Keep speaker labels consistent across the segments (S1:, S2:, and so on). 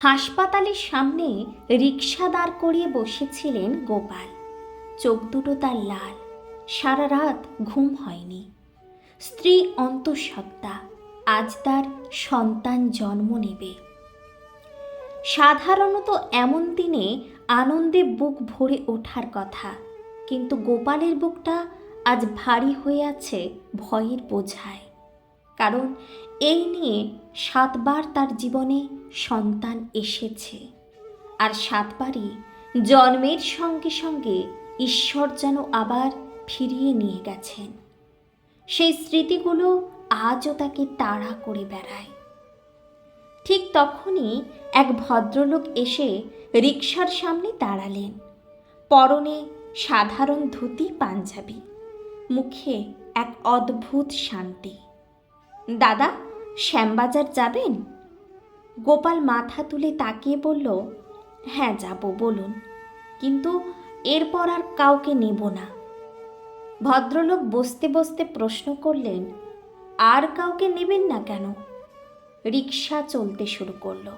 S1: হাসপাতালের সামনে রিকশা দাঁড় করিয়ে বসেছিলেন গোপাল। চোখ দুটো তার লাল, সারা রাত ঘুম হয়নি। স্ত্রী অন্তঃসত্ত্বা, আজ তার সন্তান জন্ম নেবে। সাধারণত এমন দিনে আনন্দে বুক ভরে ওঠার কথা, কিন্তু গোপালের বুকটা আজ ভারী হয়ে আছে ভয়ের বোঝায়। কারণ এই নিয়ে 7 বার তার জীবনে সন্তান এসেছে, আর 7 বারই জন্মের সঙ্গে সঙ্গে ঈশ্বর যেন আবার ফিরিয়ে নিয়ে গেছেন। সেই স্মৃতিগুলো আজও তাকে তাড়া করে বেড়ায়। ঠিক তখনই এক ভদ্রলোক এসে রিকশার সামনে দাঁড়ালেন। পরনে সাধারণ ধুতি পাঞ্জাবি, মুখে এক অদ্ভুত শান্তি। দাদা, শ্যামবাজার যাবেন? গোপাল মাথা তুলে তাকিয়ে বলল, হ্যাঁ যাব, বলুন, কিন্তু এরপর আর কাউকে নেব না। ভদ্রলোক বসতে বসতে প্রশ্ন করলেন, আর কাউকে নেবেন না কেন? রিকশা চলতে শুরু করলো।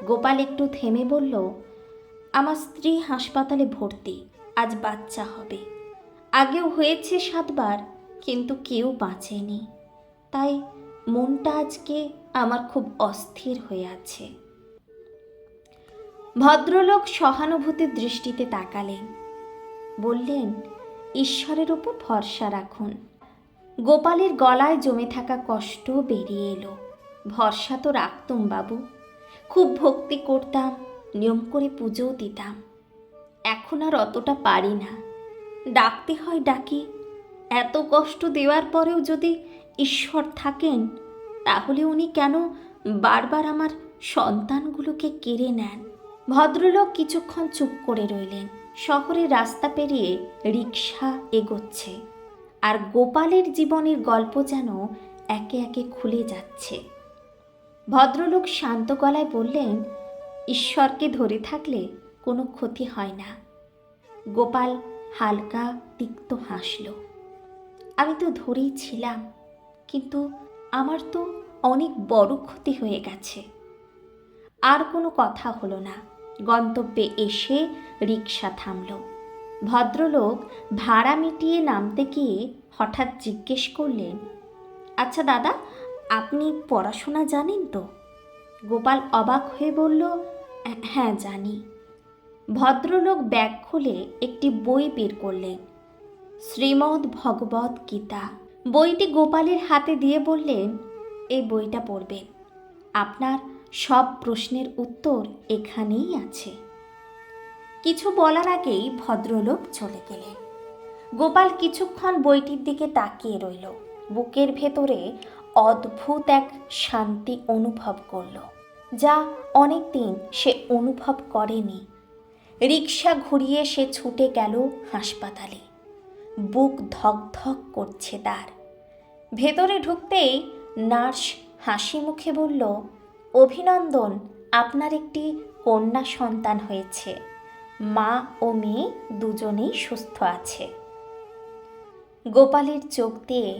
S1: গোপাল একটু থেমে বলল, আমার স্ত্রী হাসপাতালে ভর্তি, আজ বাচ্চা হবে। আগেও হয়েছে 7 বার, কিন্তু কেউ বাঁচেনি। তাই মনটা আজকে আমার খুব অস্থির হয়ে আছে। ভদ্রলোক সহানুভূতির দৃষ্টিতে তাকালেন, বললেন, ঈশ্বরের উপর ভরসা রাখুন। গোপালের গলায় জমে থাকা কষ্ট বেরিয়ে এলো। ভরসা তো রাখতুম বাবু, খুব ভক্তি করতাম, নিয়ম করে পুজোও দিতাম। এখন আর অতটা পারি না। ডাকতে হয় ডাকি। এত কষ্ট দেওয়ার পরেও যদি ঈশ্বর থাকেন, তাহলে উনি কেন বারবার আমার সন্তানগুলোকে কেড়ে নেন? ভদ্রলোক কিছুক্ষণ চুপ করে রইলেন। শহরের রাস্তা পেরিয়ে রিকশা এগোচ্ছে, আর গোপালের জীবনের গল্প যেন একে একে খুলে যাচ্ছে। ভদ্রলোক শান্ত গলায় বললেন, ঈশ্বরকে ধরে থাকলে কোনো ক্ষতি হয় না। গোপাল হালকা তিক্ত হাসল। আমি তো ধরেই ছিলাম, কিন্তু আমার তো অনেক বড় ক্ষতি হয়ে গেছে। আর কোনো কথা হলো না। গন্তব্যে এসে রিকশা থামল। ভদ্রলোক ভাড়া মিটিয়ে নামতে গিয়ে হঠাৎ জিজ্ঞেস করলেন, আচ্ছা দাদা, আপনি পড়াশোনা জানেন তো? গোপাল অবাক হয়ে বলল, হ্যাঁ জানি। ভদ্রলোক ব্যাগ খুলে একটি বই বের করলেন, শ্রীমদ্ ভগবত গীতা। বইটি গোপালের হাতে দিয়ে বললেন, এই বইটা পড়বেন, আপনার সব প্রশ্নের উত্তর এখানেই আছে। কিছু বলার আগেই ভদ্রলোক চলে গেলেন। গোপাল কিছুক্ষণ বইটির দিকে তাকিয়ে রইল। বুকের ভেতরে অদ্ভুত এক শান্তি অনুভব করল, যা অনেক দিন সে অনুভব করেনি। রিকশা ঘুরিয়ে সে ছুটে গেল হাসপাতালে। বুক ধক ধক করছে তার। ভেতরে ঢুকতেই নার্স হাসি মুখে বলল, অভিনন্দন, আপনার একটি কন্যা সন্তান হয়েছে। মা ও মেয়ে দুজনেই সুস্থ আছে। গোপালের চোখ দিয়ে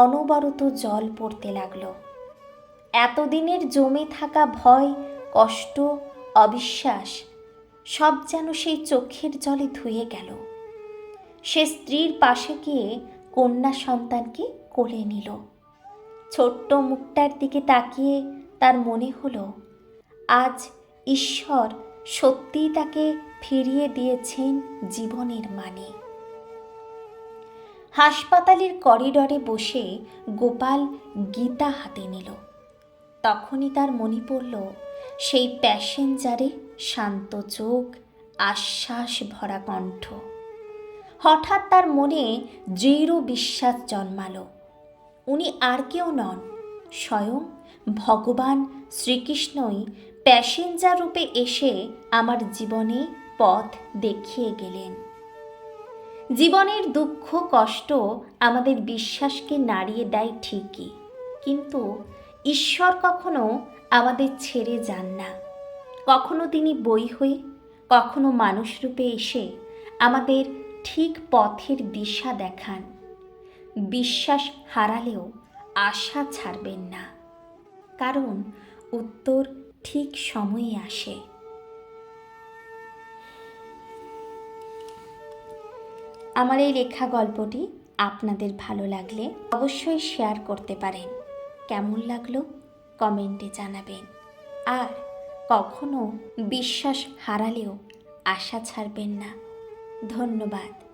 S1: অনবরত জল পড়তে লাগলো। এতদিনের জমে থাকা ভয়, কষ্ট, অবিশ্বাস সব যেন সেই চোখের জলে ধুয়ে গেল। সে স্ত্রীর পাশে গিয়ে কন্যা সন্তানকে কোলে নিল। ছোট্ট মুখটার দিকে তাকিয়ে তার মনে হলো, আজ ঈশ্বর সত্যিই তাকে ফিরিয়ে দিয়েছেন জীবনের মানে। হাসপাতালের করিডরে বসে গোপাল গীতা হাতে নিল। তখনই তার মনে পড়ল সেই প্যাসেঞ্জারে শান্ত চোখ, আশ্বাস ভরা কণ্ঠ। হঠাৎ তার মনে দৃঢ় বিশ্বাস জন্মালো, উনি আর কেউ নন, স্বয়ং ভগবান শ্রীকৃষ্ণই প্যাসেঞ্জার রূপে এসে আমার জীবনে পথ দেখিয়ে গেলেন। জীবনের দুঃখ কষ্ট আমাদের বিশ্বাসকে নাড়িয়ে দেয় ঠিকই, কিন্তু ঈশ্বর কখনো আমাদের ছেড়ে যান না। কখনো তিনি বই হয়ে, কখনো মানুষ রূপে এসে আমাদের ঠিক পথের দিশা দেখান। বিশ্বাস হারালেও আশা ছাড়বেন না, কারণ উত্তর ঠিক সময়ে আসে। আমার এই লেখা গল্পটি আপনাদের ভালো লাগলে অবশ্যই শেয়ার করতে পারেন। কেমন লাগলো কমেন্টে জানাবেন। আর কখনো বিশ্বাস হারালেও আশা ছাড়বেন না। ধন্যবাদ।